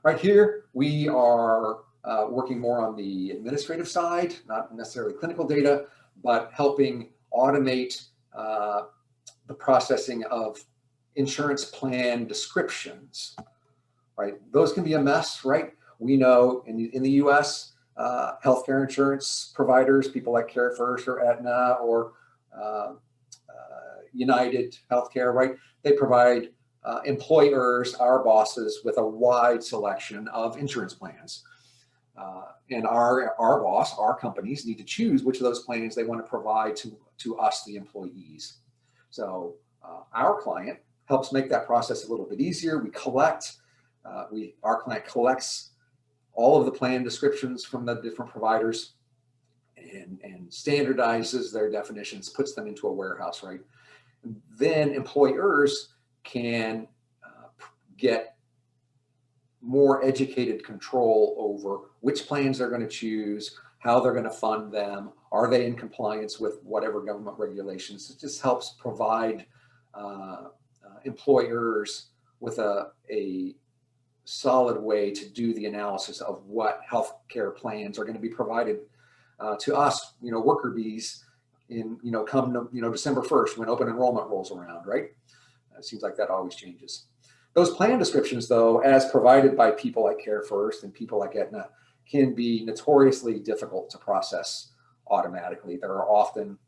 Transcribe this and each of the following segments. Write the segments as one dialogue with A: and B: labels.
A: Right here, we are working more on the administrative side, not necessarily clinical data, but helping automate the processing of insurance plan descriptions, right? Those can be a mess, right? We know in the US, healthcare insurance providers, people like CareFirst or Aetna or United Healthcare, right? They provide employers, our bosses, with a wide selection of insurance plans. And our boss, our companies need to choose which of those plans they want to provide to us, the employees. So our client helps make that process a little bit easier. We collect, our client collects all of the plan descriptions from the different providers and standardizes their definitions, puts them into a warehouse, right? Then employers can get more educated control over which plans they're going to choose, how they're going to fund them, are they in compliance with whatever government regulations. It just helps provide employers with a solid way to do the analysis of what healthcare plans are going to be provided to us, worker bees in, come, December 1st when open enrollment rolls around, right? It seems like that always changes. Those plan descriptions, though, as provided by people like CareFirst and people like Aetna, can be notoriously difficult to process automatically. They're often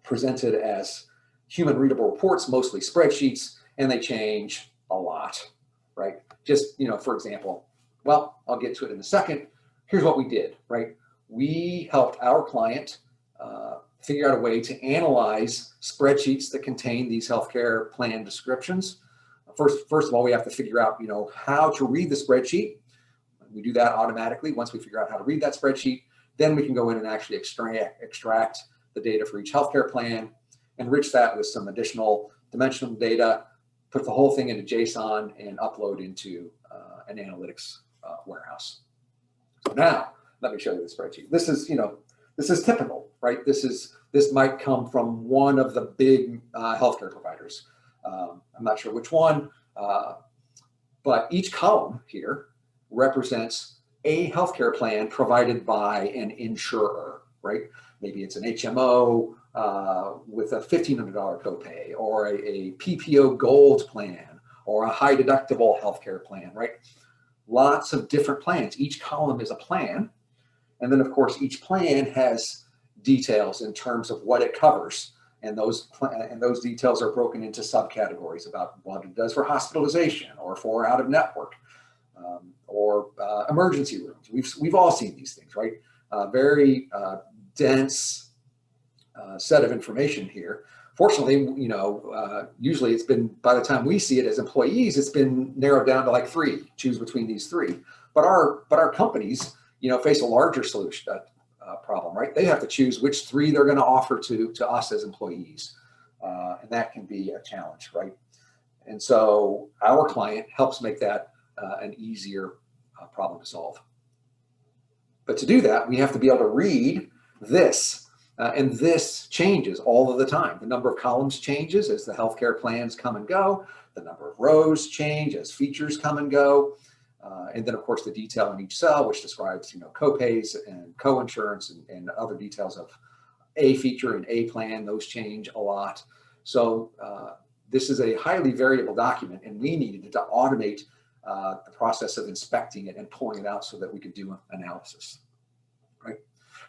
A: presented as human readable reports, mostly spreadsheets, and they change a lot, right? Just, for example, well, I'll get to it in a second. Here's what we did, right? We helped our client figure out a way to analyze spreadsheets that contain these healthcare plan descriptions. First of all, we have to figure out, how to read the spreadsheet. We do that automatically. Once we figure out how to read that spreadsheet, then we can go in and actually extract the data for each healthcare plan, enrich that with some additional dimensional data, put the whole thing into JSON and upload into an analytics warehouse. So now, let me show you the spreadsheet. This is typical, right? This might come from one of the big healthcare providers. I'm not sure which one, but each column here represents a healthcare plan provided by an insurer, right? Maybe it's an HMO with a $1,500 copay, or a PPO Gold plan, or a high deductible healthcare plan, right? Lots of different plans. Each column is a plan. And then, of course, each plan has details in terms of what it covers. And those details are broken into subcategories about what it does for hospitalization or for out of network or emergency rooms. We've all seen these things, right? Very dense set of information here. Fortunately, usually it's been, by the time we see it as employees, it's been narrowed down to like 3. Choose between these 3. But our companies, face a larger solution problem, right? They have to choose which 3 they're going to offer to us as employees, and that can be a challenge, right? And so our client helps make that an easier problem to solve. But to do that, we have to be able to read this, and this changes all of the time. The number of columns changes as the healthcare plans come and go. The number of rows change as features come and go. And then, of course, the detail in each cell, which describes, copays and co-insurance and other details of a feature and a plan, those change a lot. So this is a highly variable document, and we needed to automate the process of inspecting it and pulling it out so that we could do analysis, right?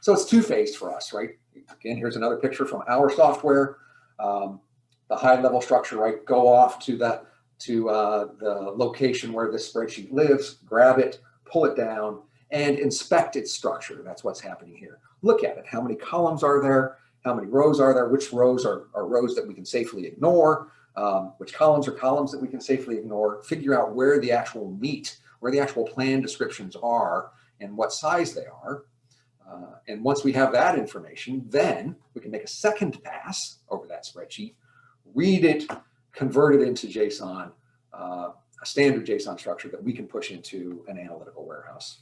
A: So it's two-phased for us, right? Again, here's another picture from our software. The high-level structure, right? Go off to the location where this spreadsheet lives, grab it, pull it down, and inspect its structure. That's what's happening here. Look at it. How many columns are there? How many rows are there? Which rows are rows that we can safely ignore? Which columns are columns that we can safely ignore? Figure out where the actual meat, where the actual plan descriptions are, and what size they are. And once we have that information, then we can make a second pass over that spreadsheet, read it, convert it into JSON, a standard JSON structure that we can push into an analytical warehouse.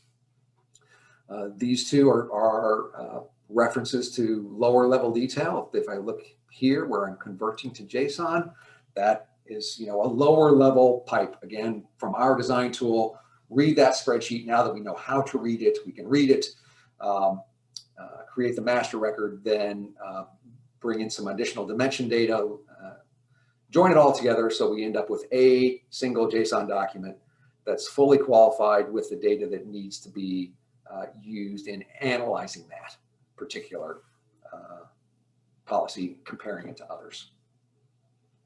A: These two are references to lower level detail. If I look here where I'm converting to JSON, that is a lower level pipe. Again, from our design tool, read that spreadsheet. Now that we know how to read it, we can read it, create the master record, then bring in some additional dimension data, join it all together so we end up with a single JSON document that's fully qualified with the data that needs to be used in analyzing that particular policy, comparing it to others.